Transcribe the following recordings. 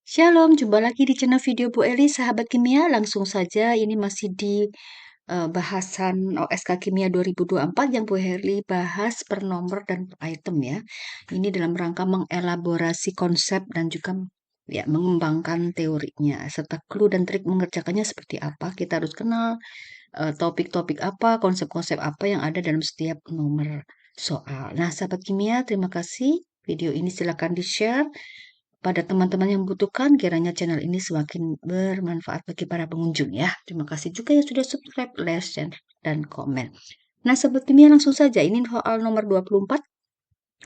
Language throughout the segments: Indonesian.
Shalom, jumpa lagi di channel video Bu Eli, sahabat kimia. Langsung saja, ini masih di bahasan OSK Kimia 2024 yang Bu Eli bahas per nomor dan per item ya. Ini dalam rangka mengelaborasi konsep dan juga ya mengembangkan teorinya serta clue dan trik mengerjakannya seperti apa. Kita harus kenal topik-topik apa, konsep-konsep apa yang ada dalam setiap nomor soal. Nah, sahabat kimia, terima kasih. Video ini silakan di-share pada teman-teman yang membutuhkan, kiranya channel ini semakin bermanfaat bagi para pengunjung ya. Terima kasih juga yang sudah subscribe, like, share, dan komen. Nah, Sobat Kimia langsung saja, ini soal nomor 24,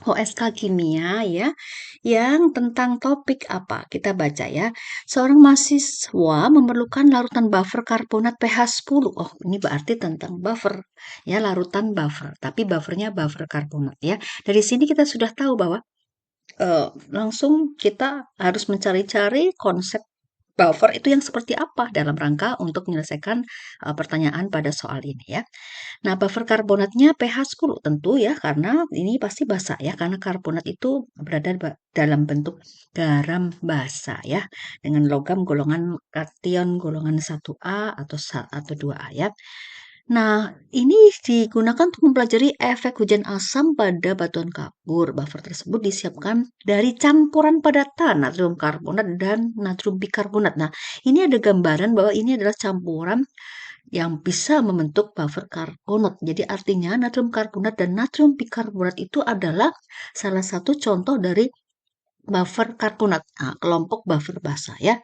OSK Kimia ya, yang tentang topik apa? Kita baca ya. Seorang mahasiswa memerlukan larutan buffer karbonat pH 10. Oh, ini berarti tentang buffer ya, larutan buffer. Tapi buffernya buffer karbonat ya. Dari sini kita sudah tahu bahwa langsung kita harus mencari-cari konsep buffer itu yang seperti apa dalam rangka untuk menyelesaikan pertanyaan pada soal ini ya. Nah, buffer karbonatnya pH 10 tentu ya, karena ini pasti basa ya, karena karbonat itu berada dalam bentuk garam basa ya, dengan logam golongan kation golongan 1A atau 2A ya. Nah, ini digunakan untuk mempelajari efek hujan asam pada batuan kapur. Buffer tersebut disiapkan dari campuran padatan natrium karbonat dan natrium bikarbonat. Nah, ini ada gambaran bahwa ini adalah campuran yang bisa membentuk buffer karbonat. Jadi artinya natrium karbonat dan natrium bikarbonat itu adalah salah satu contoh dari buffer karbonat. Nah, kelompok buffer basa ya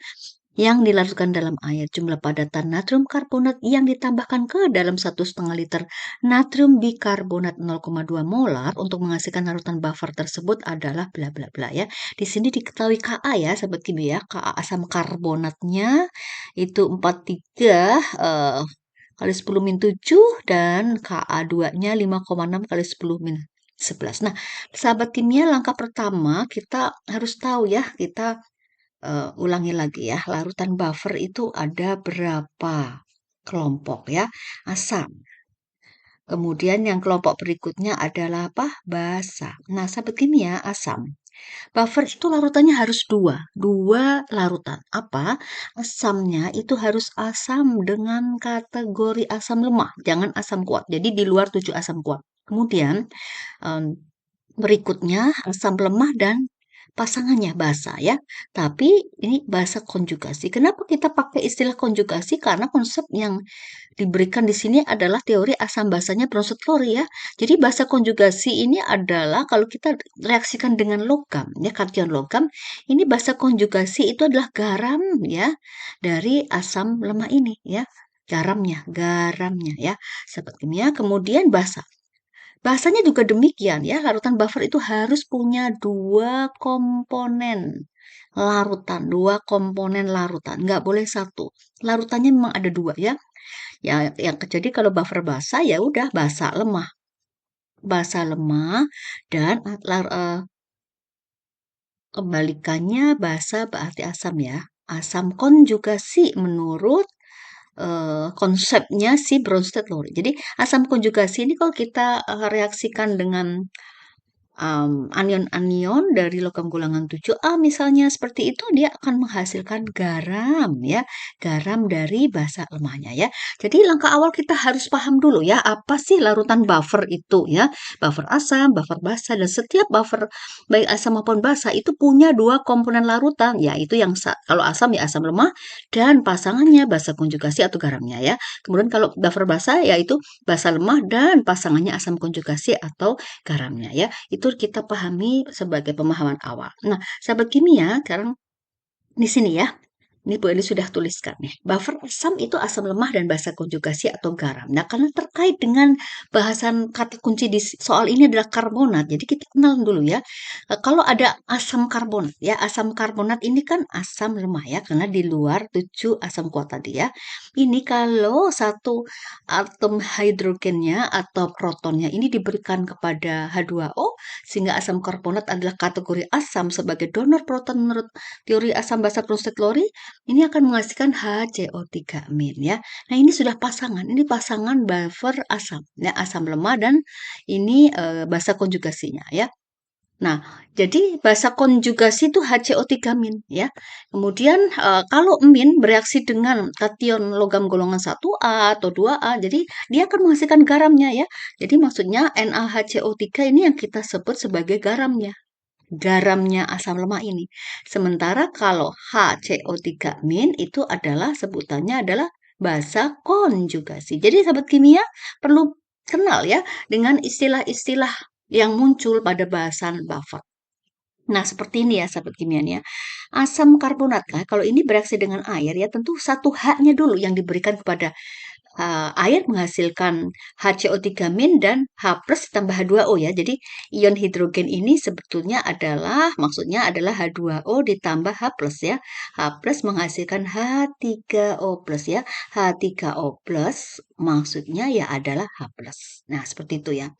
yang dilarutkan dalam air. Jumlah padatan natrium karbonat yang ditambahkan ke dalam 1,5 liter natrium bikarbonat 0,2 molar untuk menghasilkan larutan buffer tersebut adalah bla bla bla ya. Di sini diketahui Ka ya, sahabat kimia, Ka asam karbonatnya itu 43 kali 10 min 7 dan Ka2-nya 5,6 kali 10 min 11. Nah, sahabat kimia, langkah pertama kita harus tahu ya, kita ulangi lagi ya, larutan buffer itu ada berapa kelompok ya? Asam. Kemudian yang kelompok berikutnya adalah apa? Basa. Nah, sahabat kimia, asam. Buffer itu larutannya harus dua larutan. Apa? Asamnya itu harus asam dengan kategori asam lemah, jangan asam kuat. Jadi di luar 7 asam kuat. Kemudian em, berikutnya asam lemah dan pasangannya basa ya. Tapi ini bahasa konjugasi. Kenapa kita pakai istilah konjugasi? Karena konsep yang diberikan di sini adalah teori asam basanya Bronsted-Lowry ya. Jadi bahasa konjugasi ini adalah kalau kita reaksikan dengan logam ya, kation logam, ini bahasa konjugasi itu adalah garam ya dari asam lemah ini ya. Garamnya ya. Sahabat kimia, kemudian basa. Bahasanya juga demikian ya, larutan buffer itu harus punya dua komponen larutan, nggak boleh satu. Larutannya memang ada dua ya. Ya, yang jadi kalau buffer basa ya udah basa lemah dan kebalikannya basa berarti asam ya. Asam konjugasi menurut konsepnya si Bronsted-Lowry. Jadi asam konjugasi ini kalau kita reaksikan dengan anion-anion dari logam golongan 7A misalnya seperti itu, dia akan menghasilkan garam ya, garam dari basa lemahnya ya. Jadi langkah awal kita harus paham dulu ya, apa sih larutan buffer itu ya. Buffer asam, buffer basa, dan setiap buffer baik asam maupun basa itu punya dua komponen larutan, yaitu yang kalau asam ya asam lemah dan pasangannya basa konjugasi atau garamnya ya. Kemudian kalau buffer basa yaitu basa lemah dan pasangannya asam konjugasi atau garamnya ya. Itu kita pahami sebagai pemahaman awal. Nah, sahabat kimia, sekarang di sini ya. Ini Bu Eli sudah tuliskan nih. Buffer asam itu asam lemah dan basa konjugasi atau garam. Nah, karena terkait dengan bahasan kata kunci di soal ini adalah karbonat. Jadi kita kenal dulu ya. Kalau ada asam karbonat ya, asam karbonat ini kan asam lemah ya, karena di luar 7 asam kuat tadi ya. Ini kalau satu atom hidrogennya atau protonnya ini diberikan kepada H2O, sehingga asam karbonat adalah kategori asam sebagai donor proton menurut teori asam basa Bronsted-Lowry, ini akan menghasilkan HCO3- ya. Nah, ini sudah pasangan. Ini pasangan buffer asam, ya, asam lemah dan ini basa konjugasinya ya. Nah, jadi basa konjugasi itu HCO3- ya. Kemudian kalau min bereaksi dengan kation logam golongan 1A atau 2A, jadi dia akan menghasilkan garamnya ya. Jadi maksudnya NaHCO3 ini yang kita sebut sebagai garamnya. Garamnya asam lemak ini. Sementara kalau HCO3- itu adalah sebutannya adalah basa konjugasi. Jadi sahabat kimia perlu kenal ya dengan istilah-istilah yang muncul pada bahasan buffer. Nah, seperti ini ya sahabat kimia nih ya. Asam karbonat kan, kalau ini bereaksi dengan air ya tentu satu H-nya dulu yang diberikan kepada air menghasilkan HCO3- dan H plus ditambah H2O ya. Jadi ion hidrogen ini sebetulnya adalah maksudnya adalah H2O ditambah H plus ya. H plus menghasilkan H3O plus ya. H3O plus maksudnya ya adalah H plus. Nah, seperti itu ya.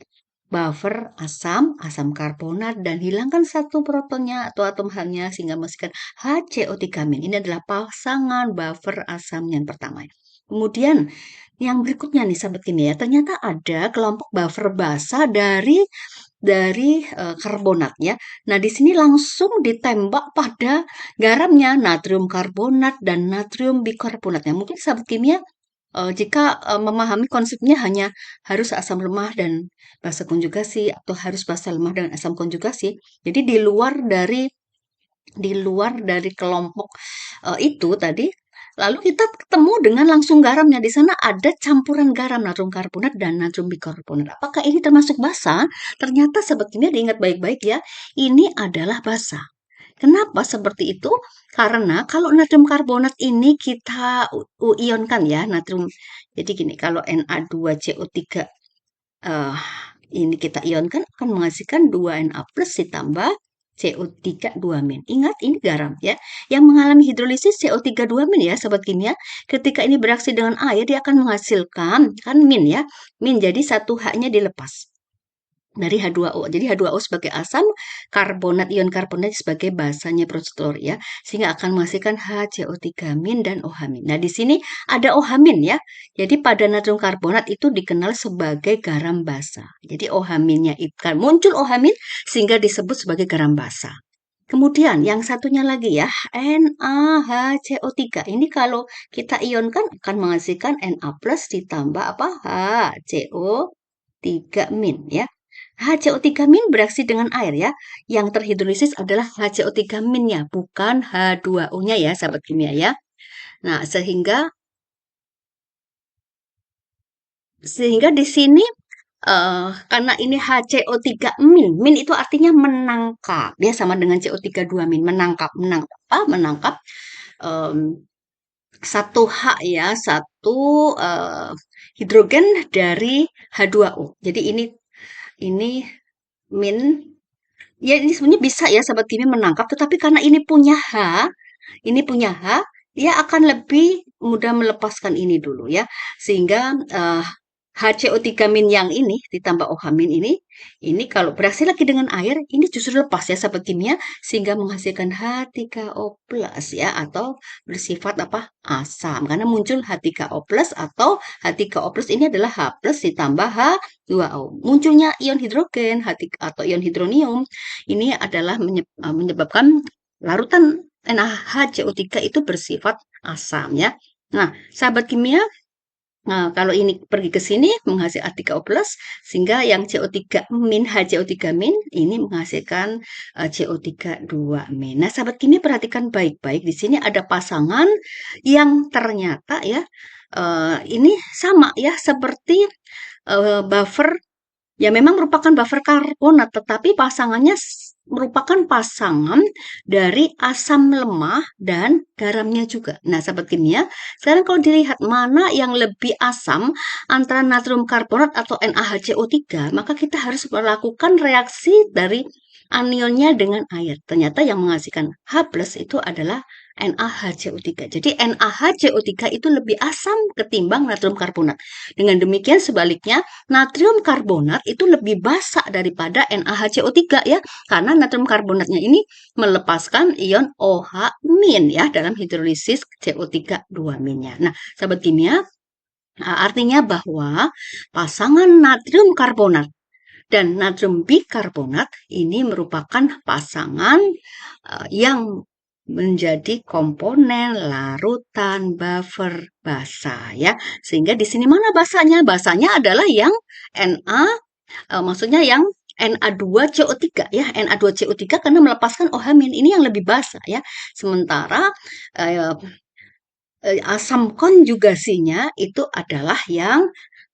Buffer asam karbonat, dan hilangkan satu protonnya atau atom H-nya sehingga menghasilkan HCO3-. Ini adalah pasangan buffer asam yang pertama. Kemudian yang berikutnya nih sahabat kimia, ternyata ada kelompok buffer basa dari karbonat ya. Nah, di sini langsung ditembak pada garamnya, natrium karbonat dan natrium bikarbonatnya. Mungkin sahabat kimia jika memahami konsepnya hanya harus asam lemah dan basa konjugasi atau harus basa lemah dan asam konjugasi. Jadi di luar dari kelompok itu tadi, lalu kita ketemu dengan langsung garamnya. Di sana ada campuran garam natrium karbonat dan natrium bikarbonat. Apakah ini termasuk basa? Ternyata sebetulnya diingat baik-baik ya, ini adalah basa. Kenapa seperti itu? Karena kalau natrium karbonat ini kita ionkan ya, natrium. Jadi gini, kalau Na2CO3 eh, ini kita ionkan akan menghasilkan 2Na plus ditambah CO3 2-. Ingat ini garam ya. Yang mengalami hidrolisis CO3 2- ya sobat kimia. Ketika ini bereaksi dengan air dia akan menghasilkan kan min ya. Min jadi satu H-nya dilepas dari H2O. Jadi H2O sebagai asam, ion karbonat sebagai basanya prosedur ya, sehingga akan menghasilkan HCO3- dan OH-. Nah, di sini ada OH- ya. Jadi pada natrium karbonat itu dikenal sebagai garam basa. Jadi OH-nya itu kan muncul OH- sehingga disebut sebagai garam basa. Kemudian yang satunya lagi ya, NaHCO3. Ini kalau kita ionkan akan menghasilkan Na plus ditambah apa? HCO3- ya. HCO3- bereaksi dengan air ya. Yang terhidrolisis adalah HCO3-nya, bukan H2O-nya ya, sahabat kimia ya. Nah, sehingga di sini karena ini HCO3-, min itu artinya menangkap. Dia sama dengan CO3-, menangkap, menangkap apa? Menangkap em, satu H ya, satu hidrogen dari H2O. Jadi ini min. Ya, ini sebenarnya bisa ya sahabat kimia menangkap, tetapi karena ini punya H, dia akan lebih mudah melepaskan ini dulu ya. Sehingga HCO3- yang ini ditambah OH- ini kalau bereaksi lagi dengan air, ini justru lepas ya sahabat kimia sehingga menghasilkan H3O plus ya atau bersifat apa? Asam. Karena muncul H3O plus atau H3O plus ini adalah H plus ditambah H2O. Munculnya ion hidrogen atau ion hidronium ini adalah menyebabkan larutan NaHCO3 itu bersifat asam ya. Nah, sahabat kimia, kalau ini pergi ke sini menghasilkan H3O+, sehingga yang CO3-, HCO3- ini menghasilkan CO3 2-. Nah, sahabat kimia perhatikan baik-baik. Di sini ada pasangan yang ternyata ya ini sama ya seperti buffer. Ya memang merupakan buffer karbonat, tetapi pasangannya merupakan pasangan dari asam lemah dan garamnya juga. Nah, sahabat kimia, sekarang kalau dilihat mana yang lebih asam antara natrium karbonat atau NaHCO3, maka kita harus melakukan reaksi dari anionnya dengan air. Ternyata yang menghasilkan H plus itu adalah NaHCO3. Jadi NaHCO3 itu lebih asam ketimbang natrium karbonat. Dengan demikian sebaliknya, natrium karbonat itu lebih basa daripada NaHCO3 ya, karena natrium karbonatnya ini melepaskan ion OH- ya dalam hidrolisis CO3 2-nya. Nah, sahabat kimia, artinya bahwa pasangan natrium karbonat dan natrium bikarbonat ini merupakan pasangan yang menjadi komponen larutan buffer basa ya. Sehingga di sini mana basanya? Basanya adalah yang Na, maksudnya yang Na2CO3 ya. Na2CO3 karena melepaskan OH- ini yang lebih basa ya. Sementara eh, asam konjugasinya itu adalah yang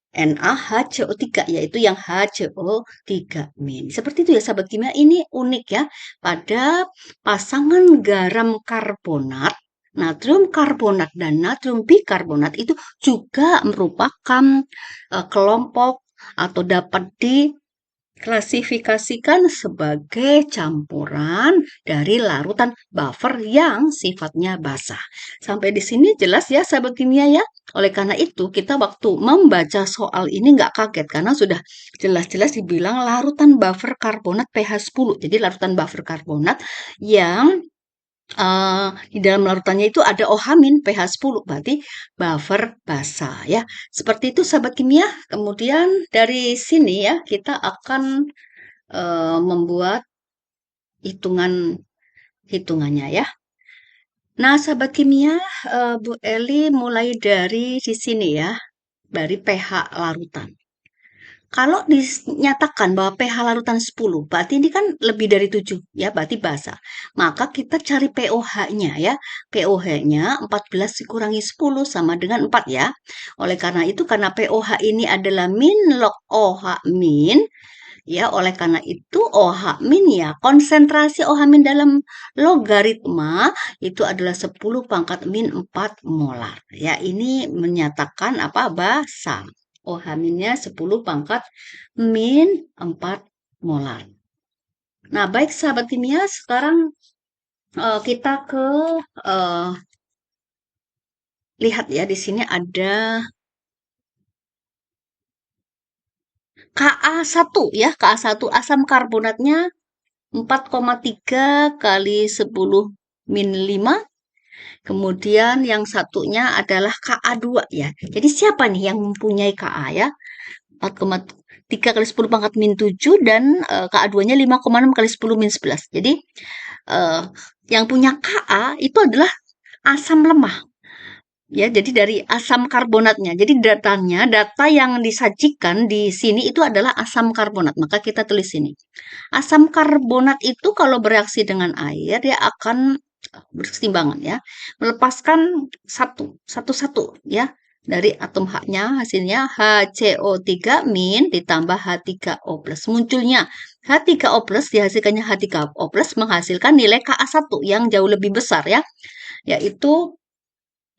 NaHCO3 yaitu yang HCO3-. Seperti itu ya sahabat kimia, ini unik ya pada pasangan garam karbonat, natrium karbonat dan natrium bikarbonat itu juga merupakan kelompok atau dapat diklasifikasikan sebagai campuran dari larutan buffer yang sifatnya basah. Sampai di sini jelas ya sahabat kimia ya. Oleh karena itu kita waktu membaca soal ini nggak kaget karena sudah jelas-jelas dibilang larutan buffer karbonat pH 10. Jadi larutan buffer karbonat yang di dalam larutannya itu ada OH- pH 10, berarti buffer basa ya. Seperti itu sahabat kimia. Kemudian dari sini ya kita akan membuat hitungannya ya. Nah, sahabat kimia, Bu Eli mulai dari di sini ya, dari pH larutan. Kalau dinyatakan bahwa pH larutan 10, berarti ini kan lebih dari 7, ya, berarti basa. Maka kita cari pOH-nya ya. pOH-nya 14 dikurangi 10 sama dengan 4 ya. Oleh karena itu, karena pOH ini adalah min log OH min, ya, oleh karena itu OH- ya, konsentrasi OH- dalam logaritma itu adalah 10 pangkat min 4 molar. Ya, ini menyatakan apa? Basa. OH-nya 10 pangkat min 4 molar. Nah, baik sahabat kimia, sekarang kita ke lihat ya di sini ada Ka1 ya, Ka1 asam karbonatnya 4,3 kali 10 min 5. Kemudian yang satunya adalah Ka2 ya. Jadi siapa nih yang mempunyai Ka ya? 4,3 kali 10 pangkat min 7 dan Ka2-nya 5,6 kali 10 min 11. Jadi yang punya Ka itu adalah asam lemah. Ya, jadi dari asam karbonatnya. Jadi data yang disajikan di sini itu adalah asam karbonat. Maka kita tulis sini. Asam karbonat itu kalau bereaksi dengan air dia akan berkeseimbangan ya, melepaskan satu ya dari atom H-nya, hasilnya HCO3 min ditambah H3O plus. Munculnya H3O plus dihasilkannya H3O plus menghasilkan nilai Ka1 yang jauh lebih besar ya, yaitu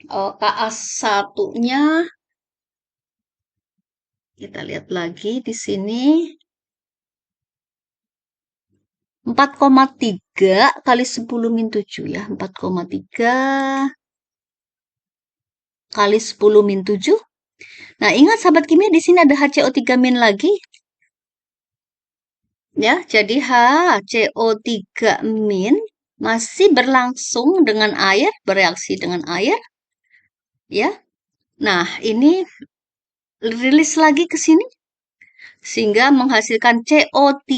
Ka1-nya kita lihat lagi di sini 4,3 kali 10 min 7 ya. 4,3 kali 10 min 7. Nah, ingat sahabat kimia di sini ada HCO3 min lagi. Ya, jadi HCO3 min masih berlangsung dengan air, bereaksi dengan air. Ya. Nah, ini rilis lagi ke sini sehingga menghasilkan CO3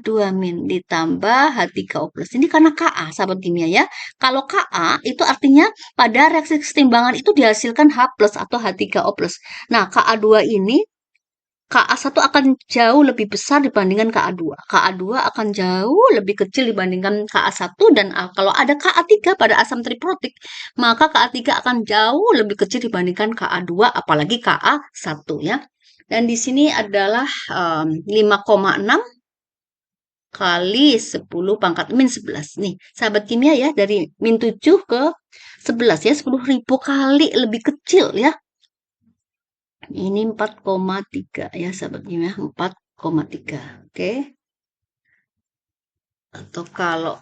2 min ditambah H3O plus. Ini karena Ka, sahabat kimia ya. Kalau Ka itu artinya pada reaksi kesetimbangan itu dihasilkan H plus atau H3O plus. Nah, Ka2 ini Ka1 akan jauh lebih besar dibandingkan Ka2. Ka2 akan jauh lebih kecil dibandingkan Ka1 dan kalau ada Ka3 pada asam triprotik, maka Ka3 akan jauh lebih kecil dibandingkan Ka2 apalagi Ka1 ya. Dan di sini adalah 5,6 kali 10 pangkat min 11. Nih, sahabat kimia ya, dari min 7 ke 11 ya, 10.000 kali lebih kecil ya. Ini 4,3 ya, sahabat kimia, 4,3. Oke. Atau kalau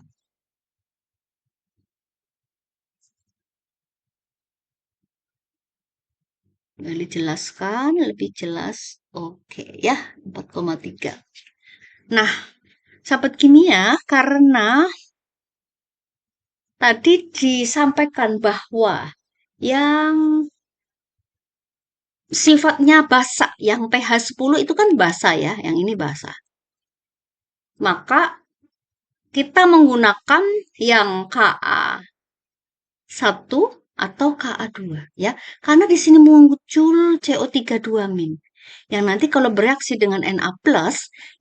dijelaskan lebih jelas. Oke ya, 4,3. Nah, sahabat kimia, karena tadi disampaikan bahwa yang sifatnya basa. Yang pH 10 itu kan basa ya, yang ini basa. Maka kita menggunakan yang Ka1 atau Ka2 ya. Karena di sini muncul CO3 2-. Yang nanti kalau bereaksi dengan Na+,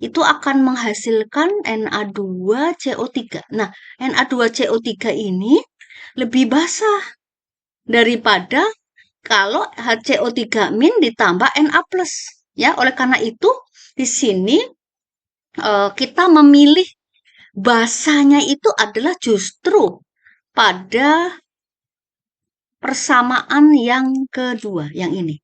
itu akan menghasilkan Na2CO3. Nah, Na2CO3 ini lebih basah daripada kalau HCO3- ditambah Na+. Ya, oleh karena itu di sini kita memilih basanya itu adalah justru pada persamaan yang kedua, yang ini.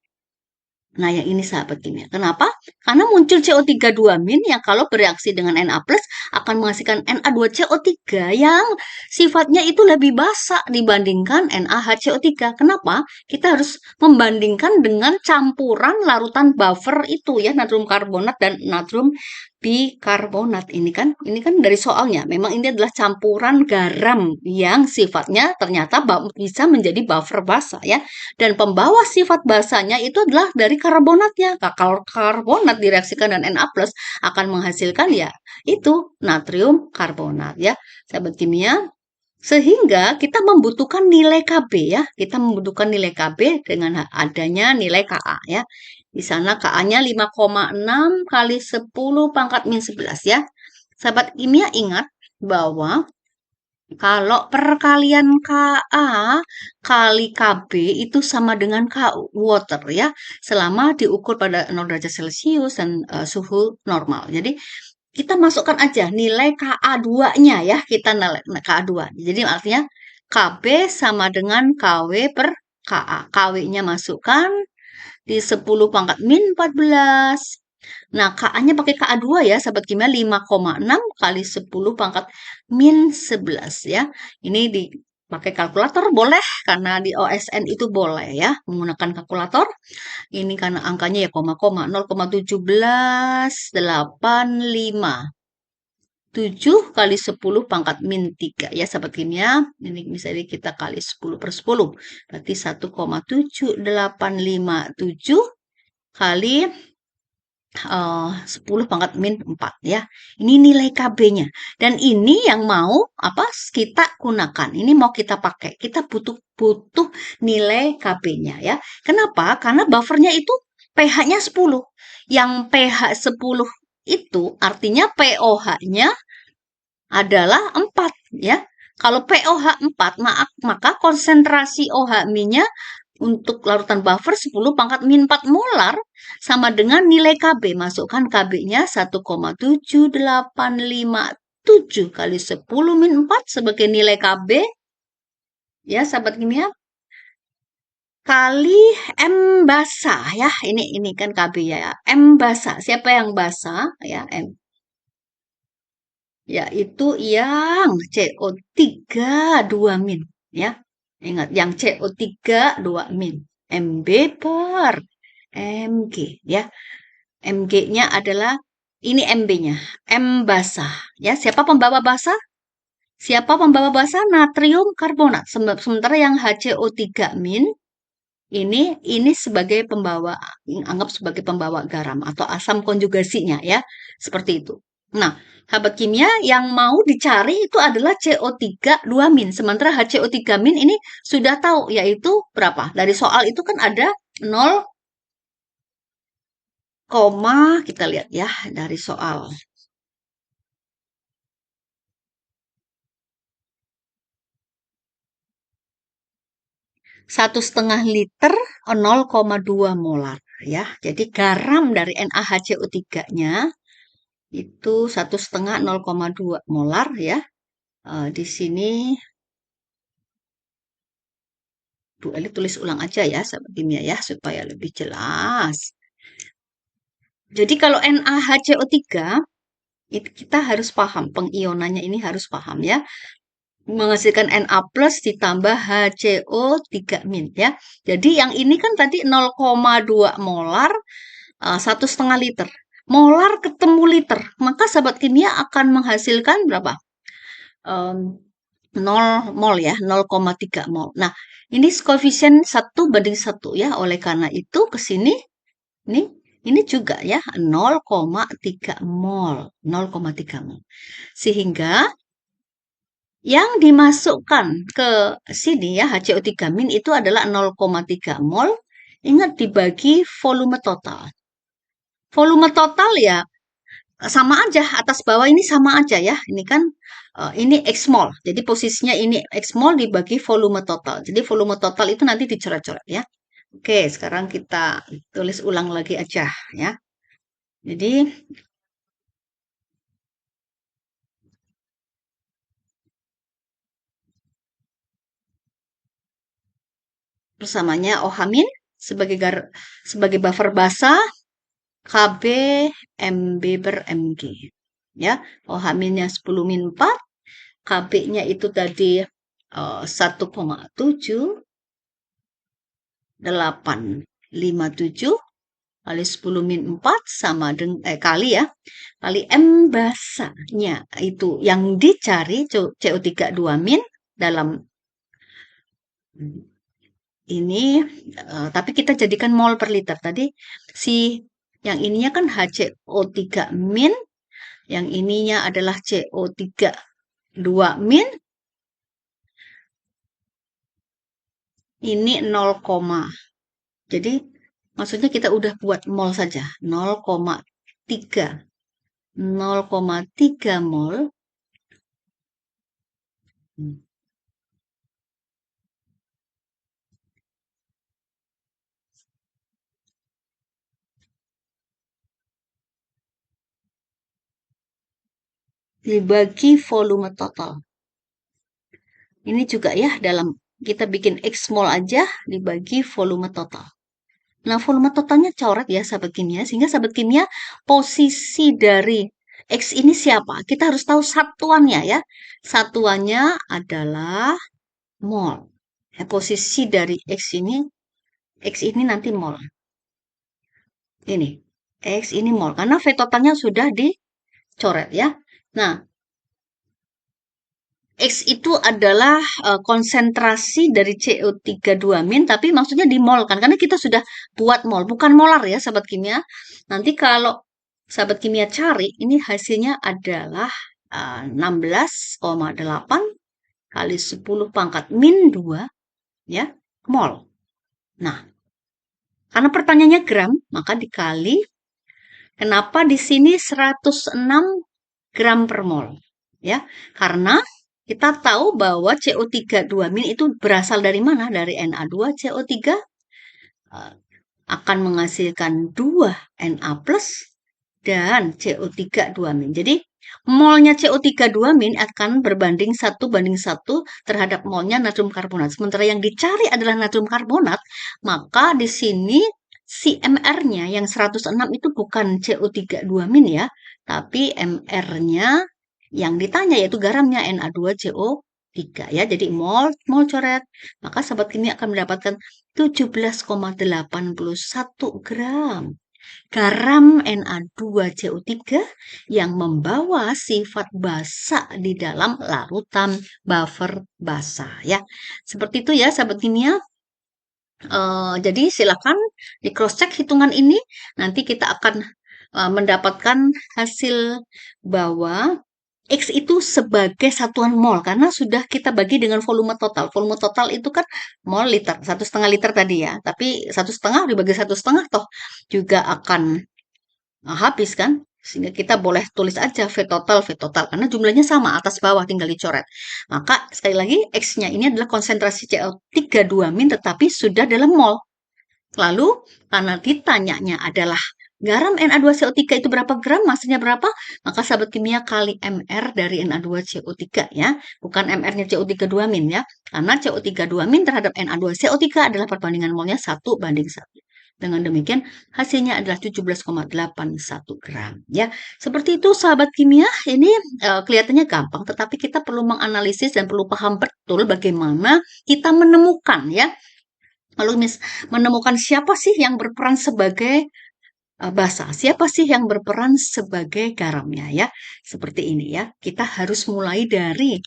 Nah, yang ini sahabat kimia. Kenapa? Karena muncul CO3 2- yang kalau bereaksi dengan Na+ akan menghasilkan Na2CO3 yang sifatnya itu lebih basa dibandingkan NaHCO3. Kenapa? Kita harus membandingkan dengan campuran larutan buffer itu ya, natrium karbonat dan natrium bikarbonat. Ini kan dari soalnya. Memang ini adalah campuran garam yang sifatnya ternyata bisa menjadi buffer basa ya. Dan pembawa sifat basanya itu adalah dari karbonatnya. Kalau karbonat direaksikan dengan Na+ akan menghasilkan ya itu natrium karbonat ya, sahabat kimia. Sehingga kita membutuhkan nilai Kb ya. Kita membutuhkan nilai Kb dengan adanya nilai Ka ya. Di sana Ka-nya 5,6 kali 10 pangkat min 11 ya. Sahabat kimia ingat bahwa kalau perkalian Ka kali Kb itu sama dengan K water ya, selama diukur pada 0 derajat Celcius dan suhu normal. Jadi kita masukkan aja nilai Ka2-nya ya, kita nilai Ka2. Jadi artinya Kb sama dengan Kw per Ka. Kw-nya masukkan di 10 pangkat min 14. Nah, Ka-nya pakai Ka2 ya, sahabat kimia 5,6 kali 10 pangkat min 11 ya. Ini dipakai kalkulator boleh, karena di OSN itu boleh ya, menggunakan kalkulator. Ini karena angkanya ya koma-koma 0,1785. 7 kali 10 pangkat min 3 ya sahabat kimia. Ini misalnya kita kali 10 per 10. Berarti 1,7857 kali 10 pangkat min 4 ya. Ini nilai Kb-nya. Dan ini yang mau kita gunakan. Ini mau kita pakai. Kita butuh nilai Kb-nya ya. Kenapa? Karena buffernya itu pH-nya 10. Yang pH 10 itu artinya pOH-nya adalah 4 ya. Kalau pOH 4, maka konsentrasi OH-nya untuk larutan buffer 10 pangkat min 4 molar sama dengan nilai Kb. Masukkan Kb-nya 1,7857 kali 10 min 4 sebagai nilai Kb. Ya, sahabat kimia. Kali M basa ya. Ini kan Kb ya. M basa. Siapa yang basa? Ya, M. Yaitu yang CO3 2- ya. Ingat, yang CO3 2-. Mb per Mg ya. Mg-nya adalah ini Mb-nya, M basa ya. Siapa pembawa basa? Siapa pembawa basa? Natrium karbonat. Sementara yang HCO3- ini sebagai pembawa, anggap sebagai pembawa garam atau asam konjugasinya ya. Seperti itu. Nah, sahabat kimia yang mau dicari itu adalah CO3 2-. Sementara HCO3- ini sudah tahu yaitu berapa? Dari soal itu kan ada 0, kita lihat ya dari soal. 1,5 liter 0,2 molar ya. Jadi garam dari NaHCO3-nya itu 1,5 0,2 molar ya. Di sini Bu Eli tulis ulang aja ya sahabat kimia ya supaya lebih jelas. Jadi kalau NaHCO3 itu kita harus paham, pengionannya ini harus paham ya. Menghasilkan Na+ ditambah HCO3- ya. Jadi yang ini kan tadi 0,2 molar, 1,5 liter. Molar ketemu liter, maka sahabat kimia akan menghasilkan berapa? 0 mol ya, 0,3 mol. Nah, ini koefisien 1:1 ya. Oleh karena itu ke sini ini ini juga ya 0,3 mol, 0,3 mol. Sehingga yang dimasukkan ke sini ya HCO3- itu adalah 0,3 mol. Ingat dibagi volume total. Volume total ya sama aja, atas bawah ini sama aja ya. Ini kan ini X mol. Jadi posisinya ini X mol dibagi volume total. Jadi volume total itu nanti dicoret-coret ya. Oke, sekarang kita tulis ulang lagi aja ya. Jadi persamanya OH- sebagai buffer basa Kb Mb per Mg. Ya, OH-nya 10-4, Kb-nya itu tadi 1,7857 kali 10-4 sama dengan kali ya. Kali M basanya itu yang dicari CO3 2- dalam ini tapi kita jadikan mol per liter. Tadi si yang ininya kan HCO3-, yang ininya adalah CO3 2-, ini 0, jadi maksudnya kita udah buat mol saja 0,3 mol dibagi volume total. Ini juga ya dalam kita bikin X mol aja dibagi volume total. Nah, volume totalnya coret ya sahabat kimia, sehingga sahabat kimia posisi dari X ini siapa? Kita harus tahu satuannya ya. Satuannya adalah mol. Ya, posisi dari X ini nanti mol. Ini, X ini mol, karena V totalnya sudah dicoret ya. Nah, X itu adalah konsentrasi dari CO3 2-, tapi maksudnya di mol kan, karena kita sudah buat mol, bukan molar ya sahabat kimia. Nanti kalau sahabat kimia cari, ini hasilnya adalah 16,8 kali 10⁻², ya, mol. Nah, karena pertanyaannya gram, maka dikali, kenapa di sini 106 gram per mol? Ya, karena kita tahu bahwa CO3 2- itu berasal dari mana? Dari Na2CO3 akan menghasilkan 2Na plus dan CO3 2-. Jadi molnya CO3 2- akan berbanding 1:1 terhadap molnya natrium karbonat. Sementara yang dicari adalah natrium karbonat, maka di sini si MR-nya yang 106 itu bukan CO3 2- ya, tapi MR-nya yang ditanya yaitu garamnya Na2CO3 ya. Jadi mol coret, maka sahabat kimia akan mendapatkan 17,81 gram garam Na2CO3 yang membawa sifat basa di dalam larutan buffer basa ya. Seperti itu ya sahabat kimia. Jadi silakan di cross check hitungan ini, nanti kita akan mendapatkan hasil bahwa X itu sebagai satuan mol karena sudah kita bagi dengan volume total. Volume total itu kan mol liter, 1,5 liter tadi ya. Tapi 1,5 dibagi 1,5 toh juga akan habis kan? Sehingga kita boleh tulis aja V total karena jumlahnya sama atas bawah tinggal dicoret. Maka sekali lagi X-nya ini adalah konsentrasi CO3 2- tetapi sudah dalam mol. Lalu karena ditanyanya adalah garam Na2CO3 itu berapa gram, masanya berapa? Maka sahabat kimia kali MR dari Na2CO3 ya, bukan MR-nya CO3 2- ya. Karena CO3 2- terhadap Na2CO3 adalah perbandingan molnya 1:1. Dengan demikian hasilnya adalah 17,81 gram ya. Seperti itu sahabat kimia, ini kelihatannya gampang tetapi kita perlu menganalisis dan perlu paham betul bagaimana kita menemukan ya. Lalu menemukan siapa sih yang berperan sebagai basa, siapa sih yang berperan sebagai garamnya ya. Seperti ini ya. Kita harus mulai dari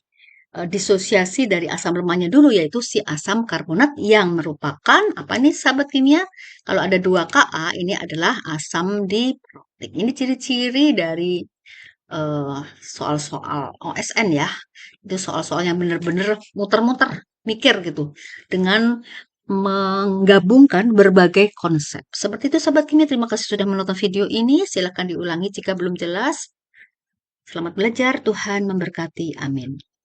disosiasi dari asam lemahnya dulu, yaitu si asam karbonat yang merupakan apa nih sahabat kimia? Kalau ada 2 Ka, ini adalah asam diprotik. Ini ciri-ciri dari soal-soal OSN ya. Itu soal-soal yang benar-benar muter-muter mikir gitu. Dengan menggabungkan berbagai konsep. Seperti itu sahabat kimia, terima kasih sudah menonton video ini. Silakan diulangi jika belum jelas. Selamat belajar, Tuhan memberkati. Amin.